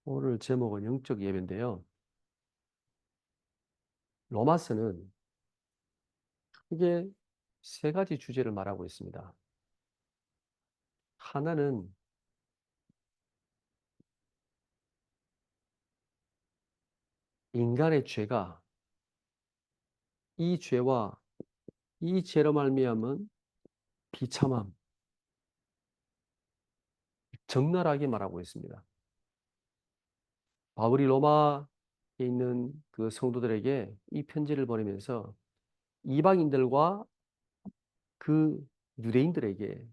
오늘 제목은 영적 예배인데요. 로마서는 크게 세 가지 주제를 말하고 있습니다. 하나는 인간의 죄가 이 죄와 이 죄로 말미암은 비참함, 적나라하게 말하고 있습니다. 바울이 로마에 있는 그 성도들에게 이 편지를 보내면서 이방인들과 그 유대인들에게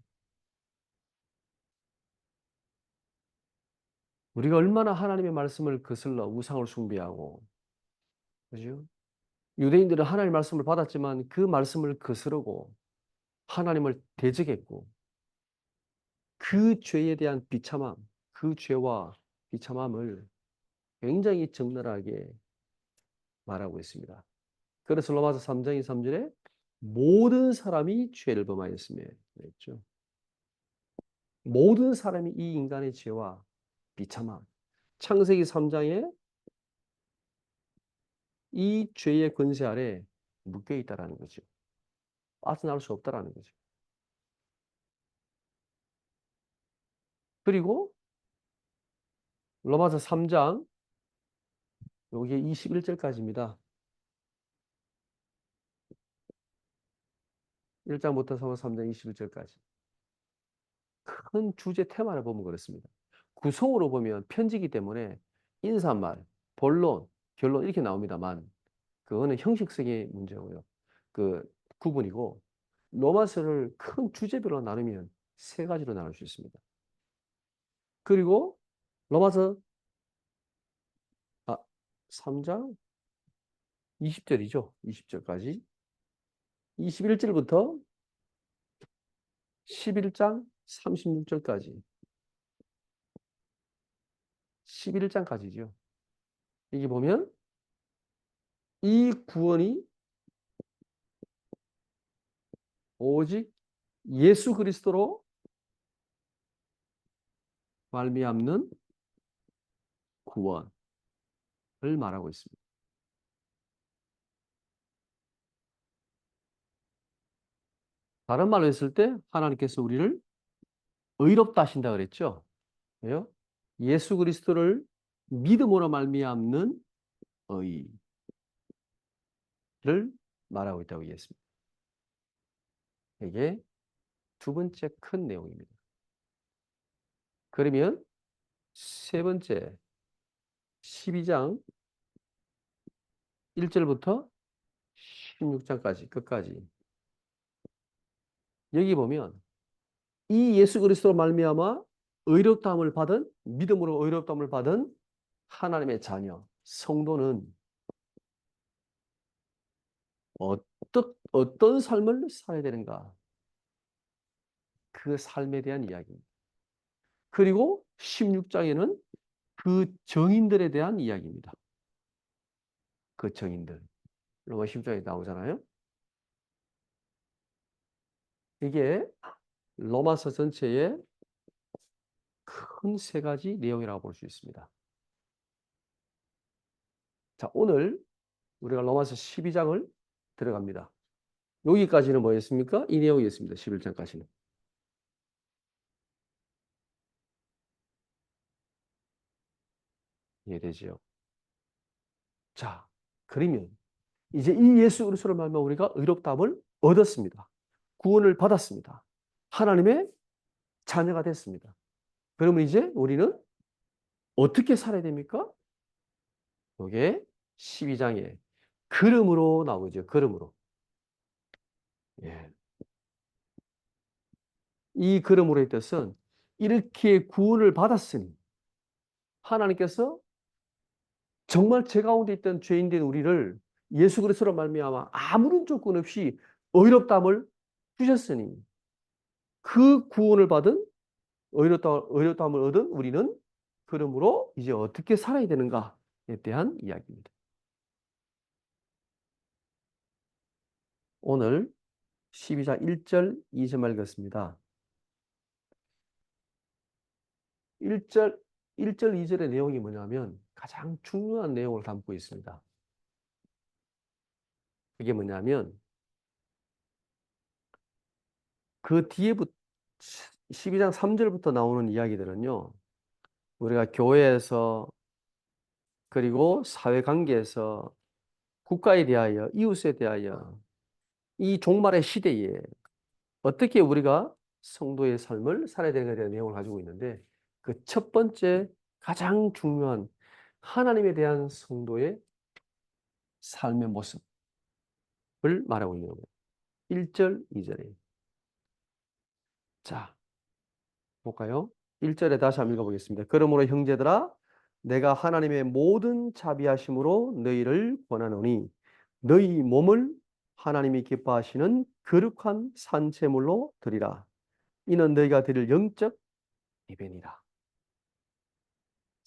우리가 얼마나 하나님의 말씀을 거슬러 우상을 숭배하고, 그죠? 유대인들은 하나님의 말씀을 받았지만 그 말씀을 거스르고 하나님을 대적했고, 그 죄에 대한 비참함, 그 죄와 비참함을 굉장히 적나라하게 말하고 있습니다. 그래서 로마서 3장 23절에 모든 사람이 죄를 범하였으며 그랬죠. 모든 사람이 이 인간의 죄와 비참함. 창세기 3장에 이 죄의 권세 아래 묶여 있다라는 거죠. 빠져나올 수 없다라는 거죠. 그리고 로마서 3장 여기 21절까지입니다. 1장부터 3장 21절까지. 큰 주제 테마를 보면 그렇습니다. 구성으로 보면 편지이기 때문에 인사말, 본론, 결론 이렇게 나옵니다만 그거는 형식성의 문제고요. 그 구분이고 로마서를 큰 주제별로 나누면 세 가지로 나눌 수 있습니다. 그리고 로마서 3장 20절이죠. 20절까지 21절부터 11장 36절까지 11장까지죠. 이게 보면 이 구원이 오직 예수 그리스도로 말미암는 구원을 말하고 있습니다. 다른 말로 했을 때 하나님께서 우리를 의롭다 하신다 그랬죠. 왜요? 예수 그리스도를 믿음으로 말미암는 의를 말하고 있다고 얘기했습니다. 이게 두 번째 큰 내용입니다. 그러면 세 번째 12장 1절부터 16장까지 끝까지 여기 보면 이 예수 그리스도로 말미암아 의롭다함을 받은 믿음으로 의롭다함을 받은 하나님의 자녀 성도는 어떤 삶을 살아야 되는가? 그 삶에 대한 이야기입니다. 그리고 16장에는 그 정인들에 대한 이야기입니다. 그 정인들. 로마 10장에 나오잖아요. 이게 로마서 전체의 큰 세 가지 내용이라고 볼 수 있습니다. 자, 오늘 우리가 로마서 12장을 들어갑니다. 여기까지는 뭐였습니까? 이 내용이었습니다. 11장까지는. 이해되지요? 자, 그러면 이제 이 예수 그리스도를 말미암아 우리가 의롭다함을 얻었습니다. 구원을 받았습니다. 하나님의 자녀가 됐습니다. 그러면 이제 우리는 어떻게 살아야 됩니까? 이게 12장에 걸음으로 나오죠. 걸음으로. 예. 이 걸음으로의 뜻은 이렇게 구원을 받았으니 하나님께서 정말 제 가운데 있던 죄인된 우리를 예수 그리스도로 말미암아 아무런 조건 없이 의롭다함을 주셨으니 그 구원을 받은 의롭다함을 얻은 우리는 그러므로 이제 어떻게 살아야 되는가에 대한 이야기입니다. 오늘 12장 1절 2절 읽었습니다. 1절 1절, 2절의 내용이 뭐냐면 가장 중요한 내용을 담고 있습니다. 그게 뭐냐면 그 뒤에부터 12장 3절부터 나오는 이야기들은요. 우리가 교회에서 그리고 사회관계에서 국가에 대하여 이웃에 대하여 이 종말의 시대에 어떻게 우리가 성도의 삶을 살아야 되는가에 대한 내용을 가지고 있는데 그 첫 번째 가장 중요한 하나님에 대한 성도의 삶의 모습을 말하고 있는 거예요. 1절, 2절에. 자, 볼까요? 1절에 다시 한번 읽어보겠습니다. 그러므로 형제들아 내가 하나님의 모든 자비하심으로 너희를 권하노니 너희 몸을 하나님이 기뻐하시는 거룩한 산제물로 드리라. 이는 너희가 드릴 영적 예배니라.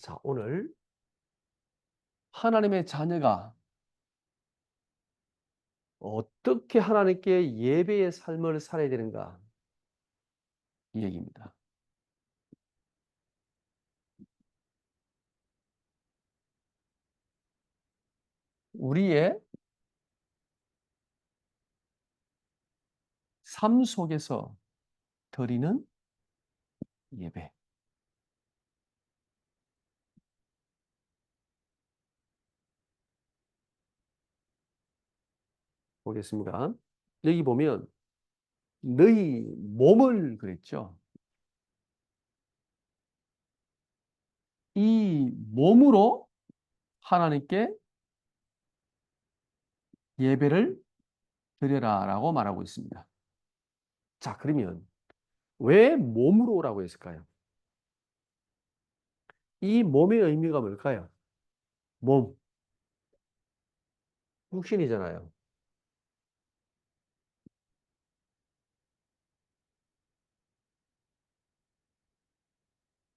자, 오늘 하나님의 자녀가 어떻게 하나님께 예배의 삶을 살아야 되는가 이 얘기입니다. 우리의 삶 속에서 드리는 예배. 보겠습니다. 여기 보면 너희 몸을 그랬죠. 이 몸으로 하나님께 예배를 드려라라고 말하고 있습니다. 자, 그러면 왜 몸으로라고 했을까요? 이 몸의 의미가 뭘까요? 몸, 육신이잖아요.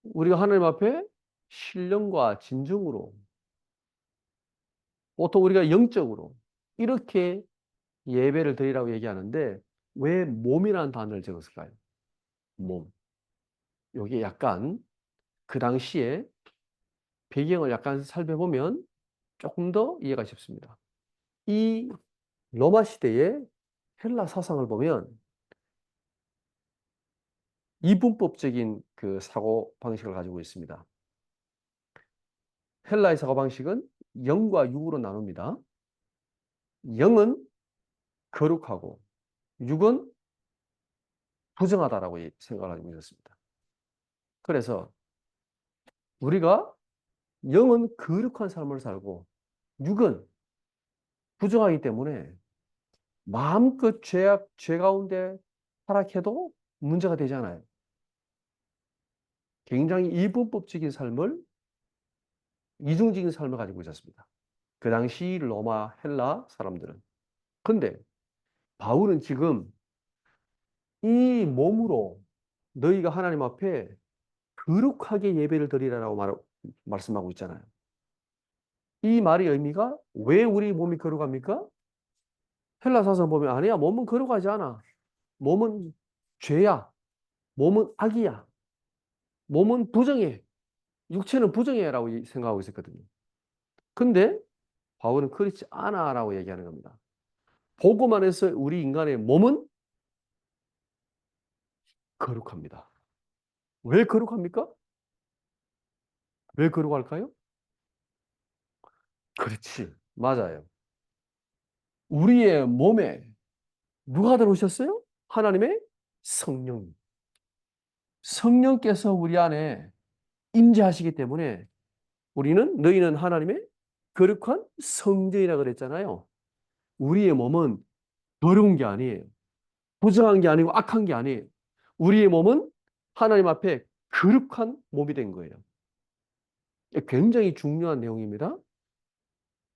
우리가 하나님 앞에 신령과 진정으로 보통 우리가 영적으로 이렇게 예배를 드리라고 얘기하는데 왜 몸이라는 단어를 적었을까요? 몸. 여기 약간 그 당시에 배경을 약간 살펴보면 조금 더 이해가 쉽습니다. 이 로마 시대의 헬라 사상을 보면 이분법적인 그 사고 방식을 가지고 있습니다. 헬라의 사고 방식은 영과 육으로 나눕니다. 영은 거룩하고 육은 부정하다라고 생각을 하고 있었습니다. 그래서 우리가 영은 거룩한 삶을 살고 육은 부정하기 때문에 마음껏 죄 가운데 타락해도 문제가 되지 않아요. 굉장히 이분법적인 삶을, 이중적인 삶을 가지고 있었습니다. 그 당시 로마, 헬라 사람들은. 근데 바울은 지금 이 몸으로 너희가 하나님 앞에 거룩하게 예배를 드리라고 말씀하고 있잖아요. 이 말의 의미가 왜 우리 몸이 거룩합니까? 헬라 사상 보면 아니야, 몸은 거룩하지 않아. 몸은 죄야. 몸은 악이야. 몸은 부정해. 육체는 부정해라고 생각하고 있었거든요. 근데 바울은 그렇지 않아라고 얘기하는 겁니다. 보고만 해서 우리 인간의 몸은 거룩합니다. 왜 거룩합니까? 왜 거룩할까요? 그렇지. 맞아요. 우리의 몸에 누가 들어오셨어요? 하나님의 성령. 성령께서 우리 안에 임재하시기 때문에 너희는 하나님의 거룩한 성전이라 그랬잖아요. 우리의 몸은 더러운 게 아니에요. 부정한 게 아니고 악한 게 아니에요. 우리의 몸은 하나님 앞에 거룩한 몸이 된 거예요. 굉장히 중요한 내용입니다.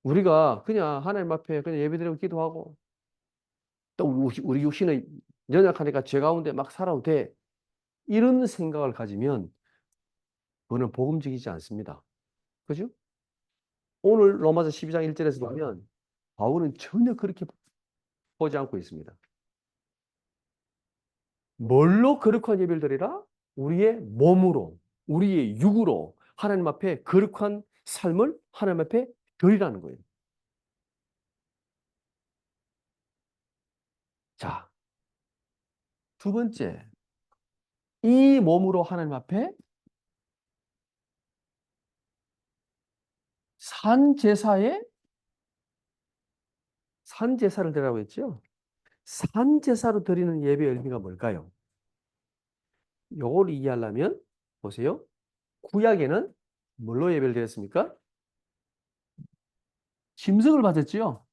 우리가 그냥 하나님 앞에 그냥 예배드리고 기도하고 또 우리 육신은 연약하니까 죄 가운데 막 살아도 돼. 이런 생각을 가지면 그거는 복음적이지 않습니다. 그죠? 오늘 로마서 12장 1절에서 보면 바울은 전혀 그렇게 보지 않고 있습니다. 뭘로 거룩한 예배를 드리라? 우리의 몸으로, 우리의 육으로, 하나님 앞에 거룩한 삶을 하나님 앞에 드리라는 거예요. 자, 두 번째, 이 몸으로 하나님 앞에 산제사를 드리라고 했죠. 산제사로 드리는 예배의 의미가 뭘까요? 요걸 이해하려면 보세요. 구약에는 뭘로 예배를 드렸습니까? 짐승을 바쳤지요.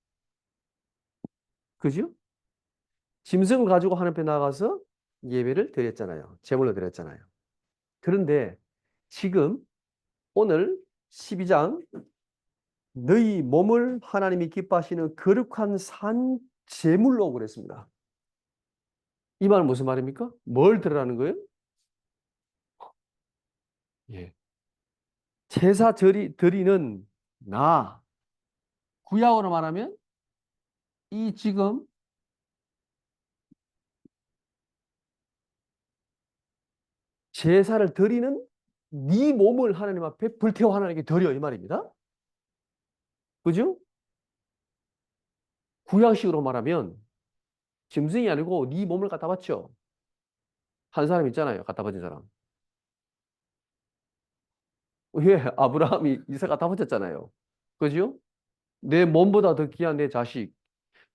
그죠? 짐승을 가지고 하나님 앞에 나가서 예배를 드렸잖아요. 제물로 드렸잖아요. 그런데 지금 오늘 12장 너희 몸을 하나님이 기뻐하시는 거룩한 산 제물로 그랬습니다. 이 말은 무슨 말입니까? 뭘 드리라는 거예요? 예. 제사 드리는 나. 구약으로 말하면 이 지금 제사를 드리는 네 몸을 하나님 앞에 불태워 하나님께 드려 이 말입니다. 그죠? 구약식으로 말하면 짐승이 아니고 네 몸을 갖다 바쳐. 한 사람 있잖아요. 갖다 바친 사람. 예, 아브라함이 이삭 갖다 바쳤잖아요. 그죠? 내 몸보다 더 귀한 내 자식,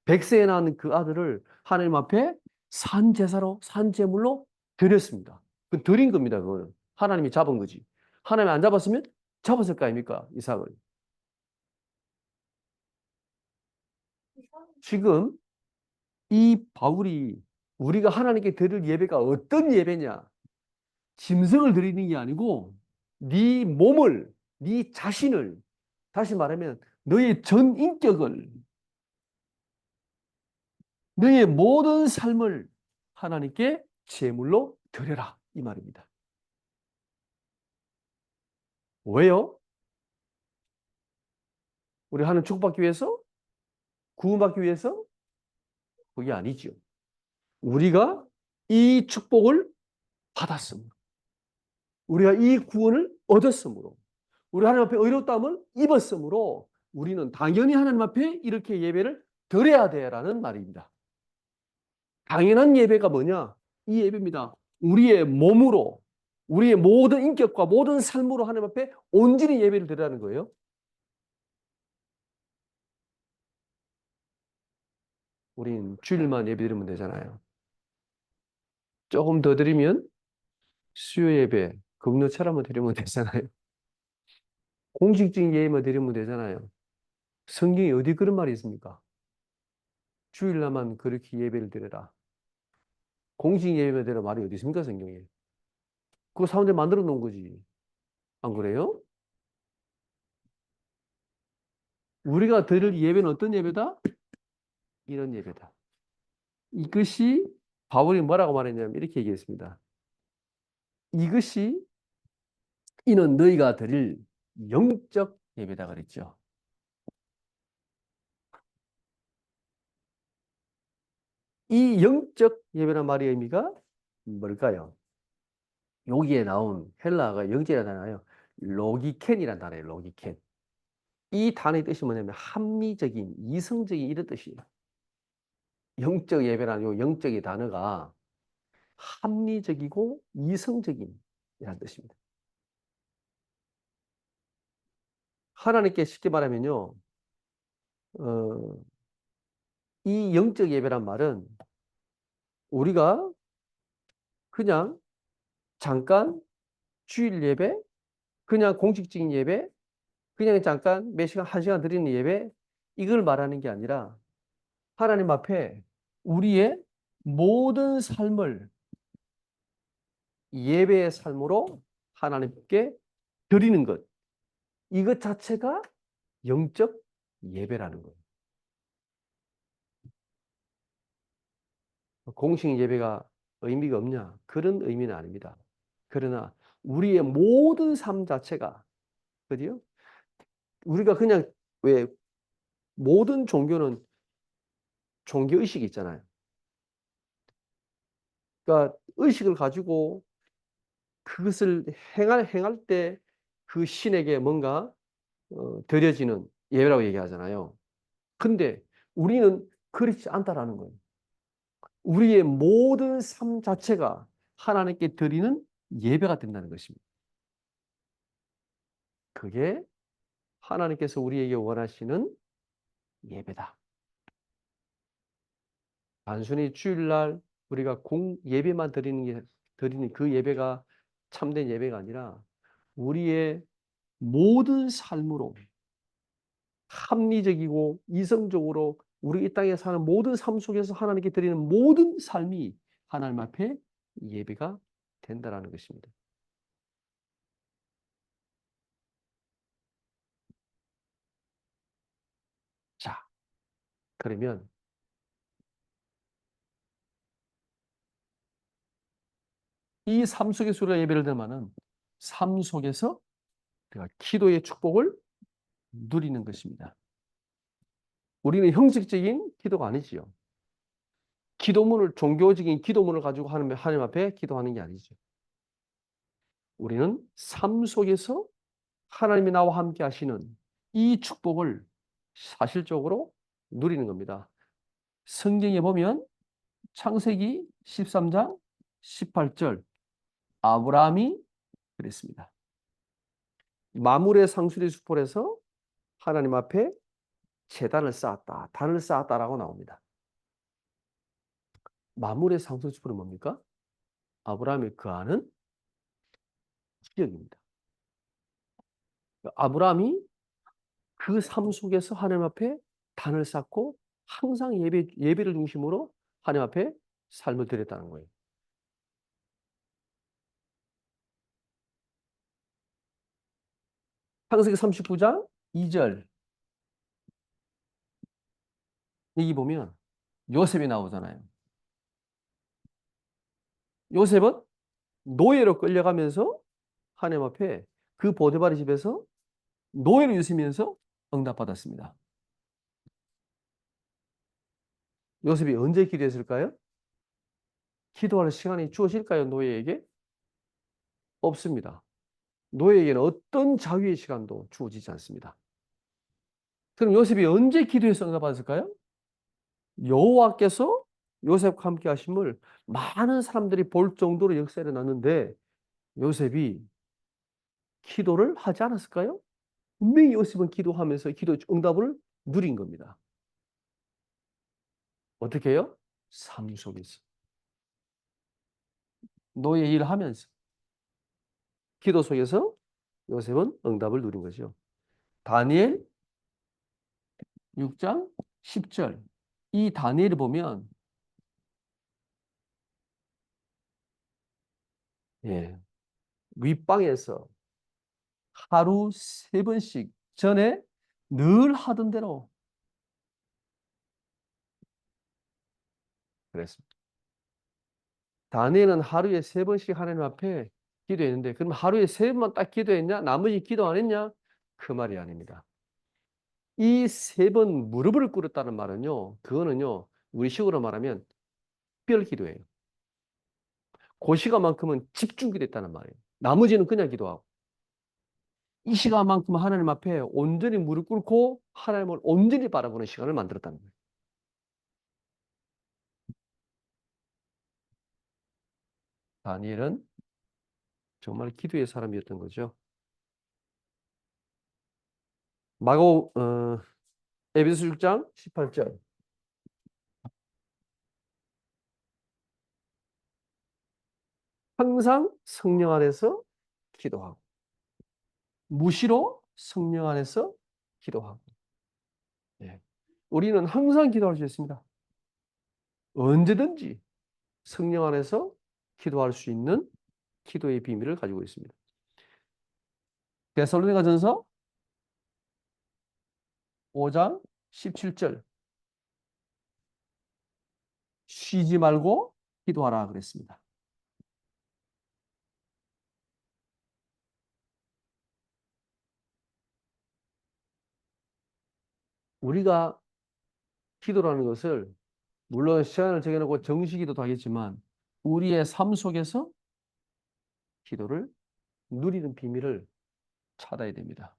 100세에 낳은 그 아들을 하나님 앞에 산 제사로, 산 제물로 드렸습니다. 그 드린 겁니다. 그거는. 하나님이 잡은 거지. 하나님이 안 잡았으면 잡았을 거 아닙니까? 이삭을. 지금 이 바울이 우리가 하나님께 드릴 예배가 어떤 예배냐? 짐승을 드리는 게 아니고 네 몸을, 네 자신을, 다시 말하면 너의 전 인격을, 너의 모든 삶을 하나님께 제물로 드려라 이 말입니다. 왜요? 우리 하나님 축복받기 위해서? 구원받기 위해서? 그게 아니죠. 우리가 이 축복을 받았으므로, 우리가 이 구원을 얻었으므로, 우리 하나님 앞에 의롭다함을 입었으므로 우리는 당연히 하나님 앞에 이렇게 예배를 드려야 돼라는 말입니다. 당연한 예배가 뭐냐? 이 예배입니다. 우리의 몸으로, 우리의 모든 인격과 모든 삶으로 하나님 앞에 온전히 예배를 드리라는 거예요. 우린 주일만 예배 드리면 되잖아요. 조금 더 드리면 수요 예배, 금요처럼만 드리면 되잖아요. 공식적인 예배만 드리면 되잖아요. 성경에 어디 그런 말이 있습니까? 주일날만 그렇게 예배를 드려라. 공식 예배만 드려 말이 어디 있습니까, 성경에? 그거 사람들이 만들어 놓은 거지. 안 그래요? 우리가 드릴 예배는 어떤 예배다? 이런 예배다. 이것이 바울이 뭐라고 말했냐면 이렇게 얘기했습니다. 이것이 이는 너희가 드릴 영적 예배다 그랬죠. 이 영적 예배란 말의 의미가 뭘까요? 여기에 나온 헬라어가 영적이라는 단어예요. 로기켄이라는 단어예요. 로기켄. 이 단어의 뜻이 뭐냐면 합리적인, 이성적인 이런 뜻이에요. 영적 예배라는 요 영적인 단어가 합리적이고 이성적인 이라는 뜻입니다. 하나님께 쉽게 말하면요, 어, 이 영적 예배란 말은 우리가 그냥 잠깐 주일 예배, 그냥 공식적인 예배, 그냥 잠깐 몇 시간, 한 시간 드리는 예배, 이걸 말하는 게 아니라 하나님 앞에 우리의 모든 삶을 예배의 삶으로 하나님께 드리는 것. 이것 자체가 영적 예배라는 거예요. 공식 예배가 의미가 없냐? 그런 의미는 아닙니다. 그러나 우리의 모든 삶 자체가, 그죠? 우리가 그냥 왜 모든 종교는 종교의식이 있잖아요. 그러니까 의식을 가지고 그것을 행할 때 그 신에게 뭔가 드려지는 예배라고 얘기하잖아요. 근데 우리는 그렇지 않다라는 거예요. 우리의 모든 삶 자체가 하나님께 드리는 예배가 된다는 것입니다. 그게 하나님께서 우리에게 원하시는 예배다. 단순히 주일날 우리가 예배만 드리는 그 예배가 참된 예배가 아니라 우리의 모든 삶으로 합리적이고 이성적으로 우리 이 땅에 사는 모든 삶 속에서 하나님께 드리는 모든 삶이 하나님 앞에 예배가 된다라는 것입니다. 자, 그러면 이 삶 속에서 우리가 예배를 드리면은 삶 속에서 우리가 기도의 축복을 누리는 것입니다. 우리는 형식적인 기도가 아니지요. 종교적인 기도문을 가지고 하나님 앞에 기도하는 게 아니죠. 우리는 삶 속에서 하나님이 나와 함께 하시는 이 축복을 사실적으로 누리는 겁니다. 성경에 보면 창세기 13장 18절 아브라함이 그랬습니다. 마물의 상수리 수풀에서 하나님 앞에 제단을 쌓았다. 단을 쌓았다라고 나옵니다. 마물의 상수리 수풀은 뭡니까? 아브라함이 거하는 지역입니다. 아브라함이 그 삶 속에서 하나님 앞에 단을 쌓고 항상 예배를 중심으로 하나님 앞에 삶을 드렸다는 거예요. 창세기 39장 2절 여기 보면 요셉이 나오잖아요. 요셉은 노예로 끌려가면서 하나님 앞에 그 보디바리 집에서 노예로 있으면서 응답받았습니다. 요셉이 언제 기도했을까요? 기도할 시간이 주어질까요? 노예에게? 없습니다. 노예에게는 어떤 자유의 시간도 주어지지 않습니다. 그럼 요셉이 언제 기도해서 응답받았을까요? 여호와께서 요셉과 함께 하심을 많은 사람들이 볼 정도로 역사에 일어났는데 요셉이 기도를 하지 않았을까요? 분명히 요셉은 기도하면서 기도 응답을 누린 겁니다. 어떻게 해요? 삶 속에서. 노예 일을 하면서. 기도 속에서 요셉은 응답을 누린 거죠. 다니엘 6장 10절. 이 다니엘을 보면 예, 윗방에서 하루 3번씩 전에 늘 하던 대로 그랬습니다. 다니엘은 하루에 3번씩 하나님 앞에 기도했는데 그럼 하루에 3번만 딱 기도했냐? 나머지 기도 안 했냐? 그 말이 아닙니다. 이 3번 무릎을 꿇었다는 말은요. 그거는요. 우리식으로 말하면 특별 기도예요. 그 시간만큼은 집중 기도했다는 말이에요. 나머지는 그냥 기도하고. 이 시간만큼 하나님 앞에 온전히 무릎 꿇고 하나님을 온전히 바라보는 시간을 만들었다는 거예요. 다니엘은 정말 기도의 사람이었던 거죠. 에베소 6장 18절. 항상 성령 안에서 기도하고 무시로 성령 안에서 기도하고. 예. 우리는 항상 기도할 수 있습니다. 언제든지 성령 안에서 기도할 수 있는 기도의 비밀을 가지고 있습니다. 데살로니가전서 5장 17절. 쉬지 말고 기도하라 그랬습니다. 우리가 기도라는 것을 물론 시간을 정해놓고 정식기도도 하겠지만 우리의 삶 속에서 기도를 누리는 비밀을 찾아야 됩니다.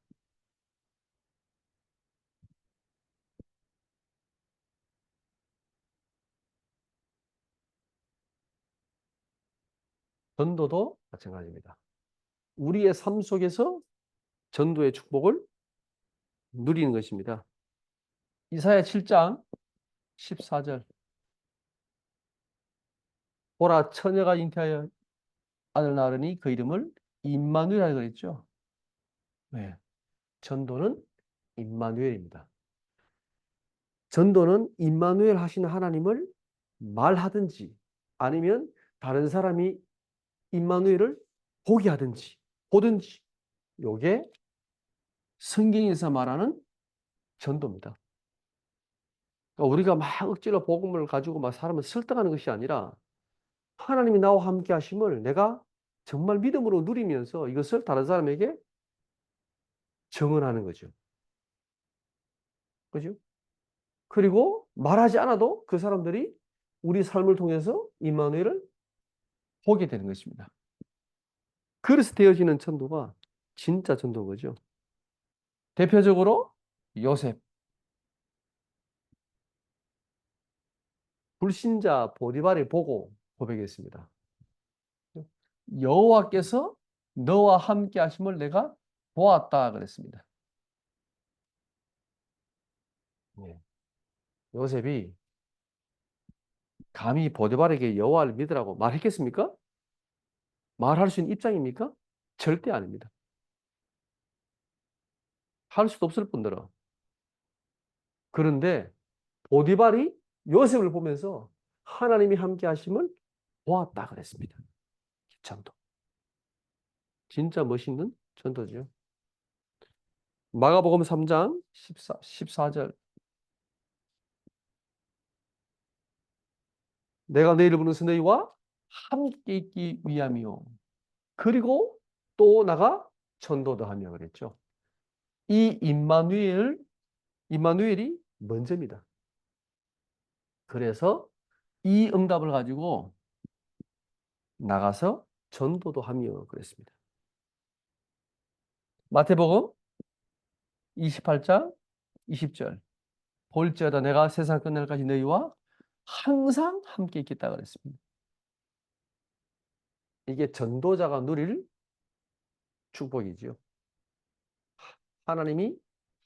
전도도 마찬가지입니다. 우리의 삶 속에서 전도의 축복을 누리는 것입니다. 이사야 7장 14절. 보라, 처녀가 잉태하여 아들 낳으니 그 이름을 임마누엘이라고 그랬죠. 네. 전도는 임마누엘입니다. 전도는 임마누엘 하시는 하나님을 말하든지 아니면 다른 사람이 임마누엘을 보게 하든지 보든지, 요게 성경에서 말하는 전도입니다. 그러니까 우리가 막 억지로 복음을 가지고 막 사람을 설득하는 것이 아니라 하나님이 나와 함께 하심을 내가 정말 믿음으로 누리면서 이것을 다른 사람에게 증언하는 거죠. 그죠? 그리고 말하지 않아도 그 사람들이 우리 삶을 통해서 임마누엘을 보게 되는 것입니다. 그래서 되어지는 전도가 진짜 전도인 거죠. 대표적으로 요셉. 불신자 보디발을 보고 고백했습니다. 여호와께서 너와 함께 하심을 내가 보았다 그랬습니다. 네. 요셉이 감히 보디발에게 여호와를 믿으라고 말했겠습니까? 말할 수 있는 입장입니까? 절대 아닙니다. 할 수도 없을 뿐더러. 그런데 보디발이 요셉을 보면서 하나님이 함께 하심을 보았다 그랬습니다. 전도. 진짜 멋있는 전도죠. 마가복음 3장 14절. 내가 너희를 부르서 너희와 함께 있기 위함이요. 그리고 또 나가 전도도 하며 그랬죠. 이 임마누엘이 먼저입니다. 그래서 이 응답을 가지고 나가서 전도도 하며 그랬습니다. 마태복음 28장 20절. 볼지어다 내가 세상 끝날까지 너희와 항상 함께 있겠다 그랬습니다. 이게 전도자가 누릴 축복이지요. 하나님이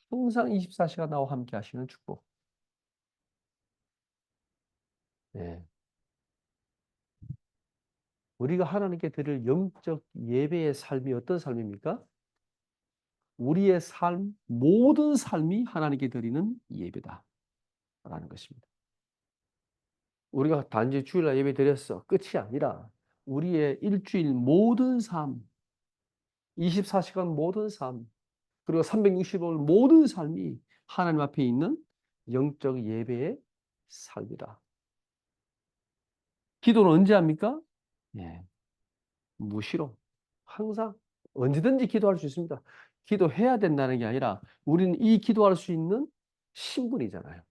항상 24시간 나와 함께 하시는 축복. 네. 우리가 하나님께 드릴 영적 예배의 삶이 어떤 삶입니까? 우리의 삶, 모든 삶이 하나님께 드리는 예배다라는 것입니다. 우리가 단지 주일날 예배 드렸어. 끝이 아니라 우리의 일주일 모든 삶, 24시간 모든 삶, 그리고 365일 모든 삶이 하나님 앞에 있는 영적 예배의 삶이다. 기도는 언제 합니까? 예. 무시로. 항상 언제든지 기도할 수 있습니다. 기도해야 된다는 게 아니라 우리는 이 기도할 수 있는 신분이잖아요.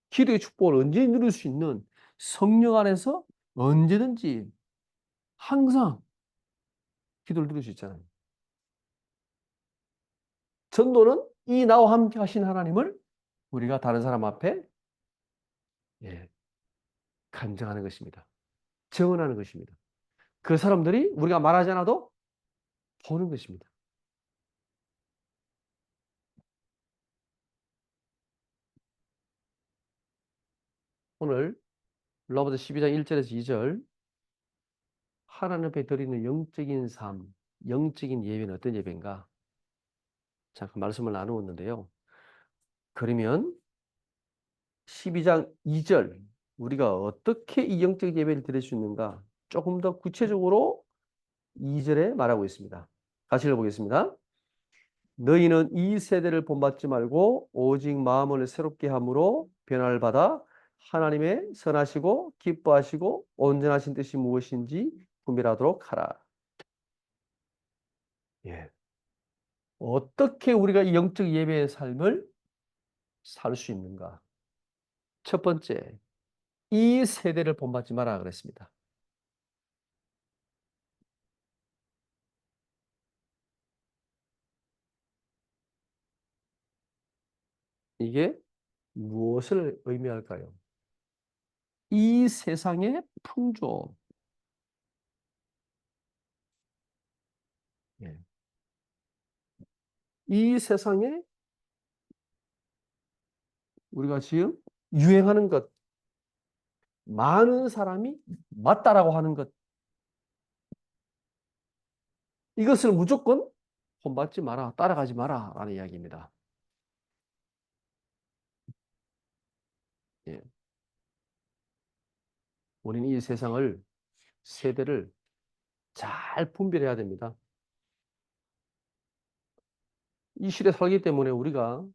기도의 축복을 언제 누릴 수 있는 성령 안에서 언제든지 항상 기도를 누릴 수 있잖아요. 전도는 이 나와 함께 하신 하나님을 우리가 다른 사람 앞에 예, 간증하는 것입니다. 증언하는 것입니다. 그 사람들이 우리가 말하지 않아도 보는 것입니다. 오늘 로마서 12장 1절에서 2절 하나님 앞에 드리는 영적인 삶, 영적인 예배는 어떤 예배인가? 잠깐 말씀을 나누었는데요. 그러면 12장 2절 우리가 어떻게 이 영적 예배를 드릴 수 있는가? 조금 더 구체적으로 2절에 말하고 있습니다. 같이 읽어보겠습니다. 너희는 이 세대를 본받지 말고 오직 마음을 새롭게 함으로 변화를 받아 하나님의 선하시고 기뻐하시고 온전하신 뜻이 무엇인지 분별하도록 하라. 예. 어떻게 우리가 이 영적 예배의 삶을 살 수 있는가? 첫 번째, 이 세대를 본받지 마라 그랬습니다. 이게 무엇을 의미할까요? 이 세상의 풍조. 예. 이 세상에 우리가 지금 유행하는 것, 많은 사람이 맞다라고 하는 것, 이것을 무조건 본받지 마라, 따라가지 마라 라는 이야기입니다. 예. 우리는 이 세상을, 세대를 잘 분별해야 됩니다. 이 시대에 살기 때문에 우리가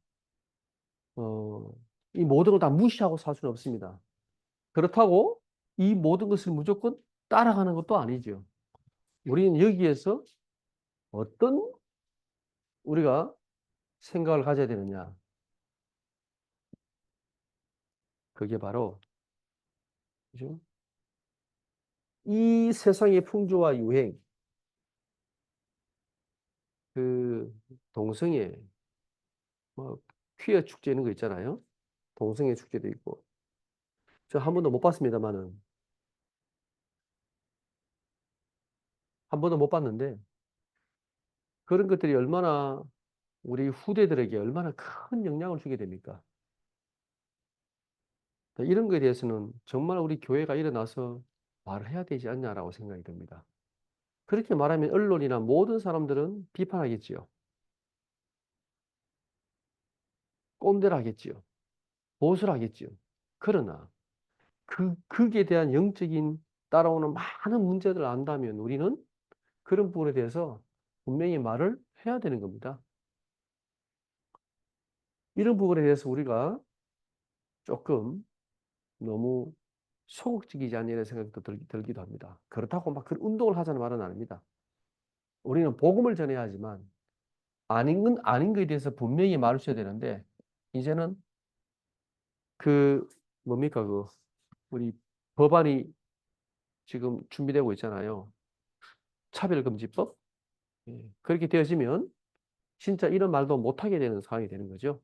어, 이 모든 걸 다 무시하고 살 수는 없습니다. 그렇다고 이 모든 것을 무조건 따라가는 것도 아니죠. 우리는 여기에서 어떤 우리가 생각을 가져야 되느냐. 그게 바로, 그죠? 이 세상의 풍조와 유행, 그 동성애, 뭐 퀴어 축제 이런 거 있잖아요. 동성애 축제도 있고. 저 한 번도 못 봤습니다만은 한 번도 못 봤는데 그런 것들이 얼마나 우리 후대들에게 얼마나 큰 영향을 주게 됩니까? 이런 거에 대해서는 정말 우리 교회가 일어나서 말을 해야 되지 않냐라고 생각이 듭니다. 그렇게 말하면 언론이나 모든 사람들은 비판하겠지요. 꼰대를 하겠지요. 보수를 하겠지요. 그러나 거기에 대한 영적인 따라오는 많은 문제들을 안다면 우리는 그런 부분에 대해서 분명히 말을 해야 되는 겁니다. 이런 부분에 대해서 우리가 조금 너무 소극적이지 않냐 이런 생각도 들기도 합니다. 그렇다고 막 그런 운동을 하자는 말은 아닙니다. 우리는 복음을 전해야 하지만 아닌 것에 대해서 분명히 말을 써야 되는데 이제는 그 뭡니까 그 우리 법안이 지금 준비되고 있잖아요. 차별금지법. 예. 그렇게 되어지면 진짜 이런 말도 못하게 되는 상황이 되는 거죠.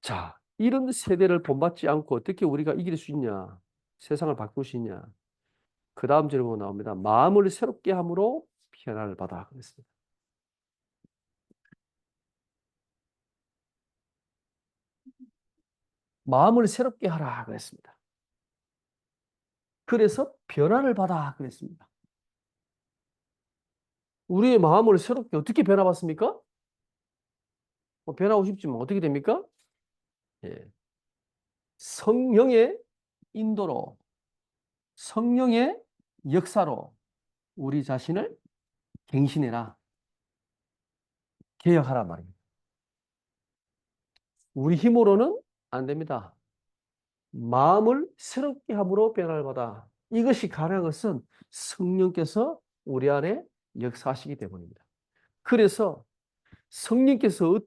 자, 이런 세대를 본받지 않고 어떻게 우리가 이길 수 있냐? 세상을 바꿀 수 있냐? 그 다음 질문 나옵니다. 마음을 새롭게 함으로 변화를 받아. 그랬습니다. 마음을 새롭게 하라. 그랬습니다. 그래서 변화를 받아. 그랬습니다. 우리의 마음을 새롭게 어떻게 변화받습니까? 변하고 싶지만 어떻게 됩니까? 예. 성령의 인도로, 성령의 역사로 우리 자신을 갱신해라. 개혁하라 말입니다. 우리 힘으로는 안 됩니다. 마음을 새롭게 함으로 변화를 받아. 이것이 가능한 것은 성령께서 우리 안에 역사하시기 때문입니다. 그래서 성령께서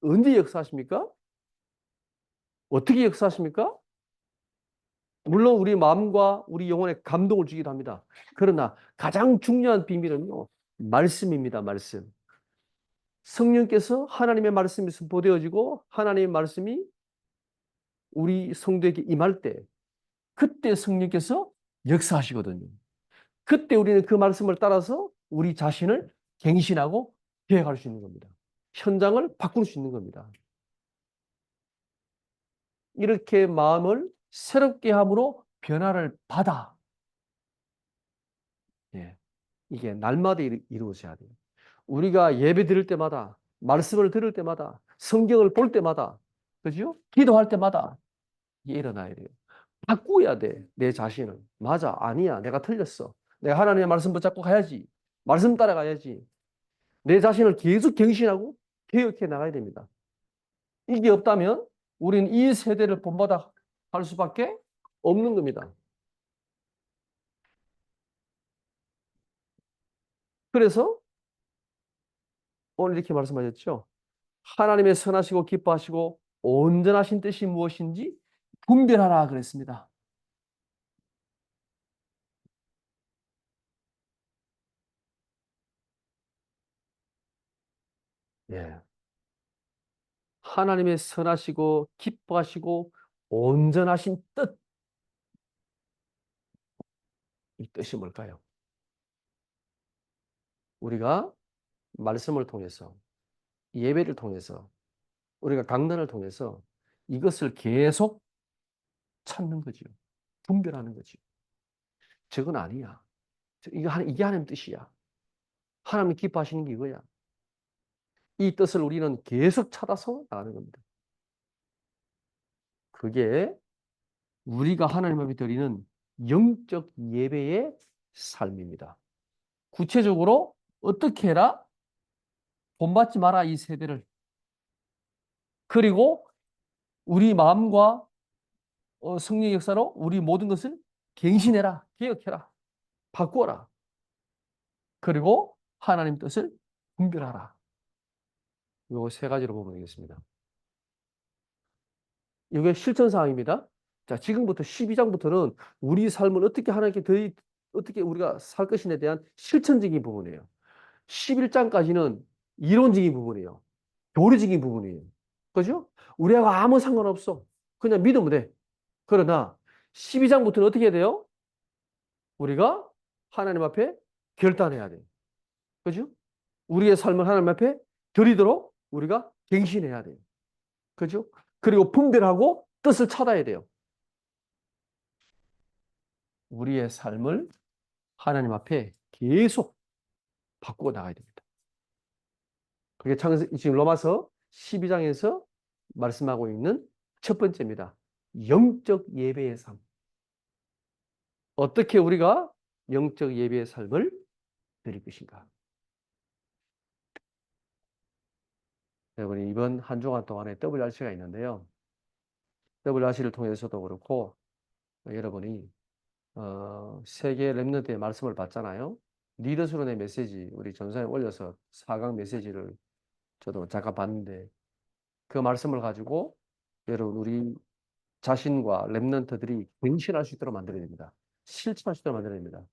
언제 역사하십니까? 어떻게 역사하십니까? 물론 우리 마음과 우리 영혼에 감동을 주기도 합니다. 그러나 가장 중요한 비밀은요, 말씀입니다, 말씀. 성령께서 하나님의 말씀이 선포되어지고 하나님의 말씀이 우리 성도에게 임할 때 그때 성령께서 역사하시거든요. 그때 우리는 그 말씀을 따라서 우리 자신을 갱신하고 계획할 수 있는 겁니다. 현장을 바꿀 수 있는 겁니다. 이렇게 마음을 새롭게 함으로 변화를 받아. 예. 이게 날마다 이루어져야 돼요. 우리가 예배 드릴 때마다, 말씀을 들을 때마다, 성경을 볼 때마다, 그죠? 기도할 때마다 이게 일어나야 돼요. 바꾸어야 돼, 내 자신을. 맞아, 아니야, 내가 틀렸어. 내가 하나님의 말씀 붙잡고 가야지. 말씀 따라가야지. 내 자신을 계속 경신하고 개혁해 나가야 됩니다. 이게 없다면 우리는 이 세대를 본받아 할 수밖에 없는 겁니다. 그래서 오늘 이렇게 말씀하셨죠. 하나님의 선하시고 기뻐하시고 온전하신 뜻이 무엇인지 분별하라 그랬습니다. 예. 하나님의 선하시고 기뻐하시고 온전하신 뜻. 이 뜻이 뭘까요? 우리가 말씀을 통해서, 예배를 통해서, 우리가 강단을 통해서 이것을 계속 찾는 거지요. 분별하는 거지요. 저건 아니야. 이게 하나님 뜻이야. 하나님 기뻐하시는 게 이거야. 이 뜻을 우리는 계속 찾아서 나가는 겁니다. 그게 우리가 하나님 앞에 드리는 영적 예배의 삶입니다. 구체적으로 어떻게 해라? 본받지 마라, 이 세대를. 그리고 우리 마음과 성령의 역사로 우리 모든 것을 갱신해라, 개혁해라, 바꾸어라. 그리고 하나님 뜻을 분별하라. 요 세 가지로 보면 되겠습니다. 이게 실천 사항입니다. 자, 지금부터 12장부터는 우리 삶을 어떻게 하나님께 어떻게 우리가 살 것인에 대한 실천적인 부분이에요. 11장까지는 이론적인 부분이에요. 교리적인 부분이에요. 그죠? 우리하고 아무 상관없어. 그냥 믿으면 돼. 그러나 12장부터는 어떻게 해야 돼요? 우리가 하나님 앞에 결단해야 돼요. 그죠? 우리의 삶을 하나님 앞에 드리도록 우리가 갱신해야 돼요. 그죠? 그리고 분별하고 뜻을 찾아야 돼요. 우리의 삶을 하나님 앞에 계속 바꾸어 나가야 됩니다. 그게 지금 로마서 12장에서 말씀하고 있는 첫 번째입니다. 영적 예배의 삶. 어떻게 우리가 영적 예배의 삶을 드릴 것인가? 여러분이 이번 한 주간 동안에 WRC가 있는데요. WRC를 통해서도 그렇고 여러분이 세계 렘넌트의 말씀을 받잖아요. 리더스론의 메시지 우리 전산에 올려서 4강 메시지를 저도 잠깐 봤는데 그 말씀을 가지고 여러분 우리 자신과 렘넌트들이 갱신할 수 있도록 만들어야 됩니다. 실천할 수 있도록 만들어야 됩니다.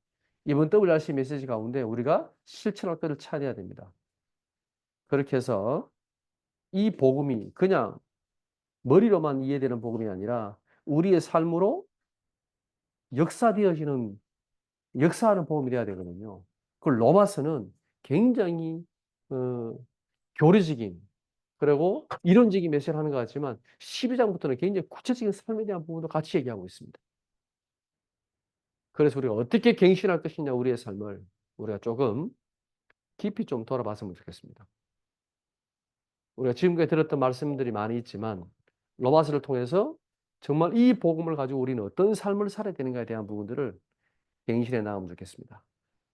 이번 WRC 메시지 가운데 우리가 실천할 것을 찾아야 됩니다. 그렇게 해서 이 복음이 그냥 머리로만 이해되는 복음이 아니라 우리의 삶으로 역사하는 복음이 돼야 되거든요. 그 로마서는 굉장히 교리적인 그리고 이론적인 메시지를 하는 것 같지만 12장부터는 굉장히 구체적인 삶에 대한 부분도 같이 얘기하고 있습니다. 그래서 우리가 어떻게 갱신할 것이냐 우리의 삶을 우리가 조금 깊이 좀 돌아봤으면 좋겠습니다. 우리가 지금까지 들었던 말씀들이 많이 있지만 로마서를 통해서 정말 이 복음을 가지고 우리는 어떤 삶을 살아야 되는가에 대한 부분들을 갱신해 나가면 좋겠습니다.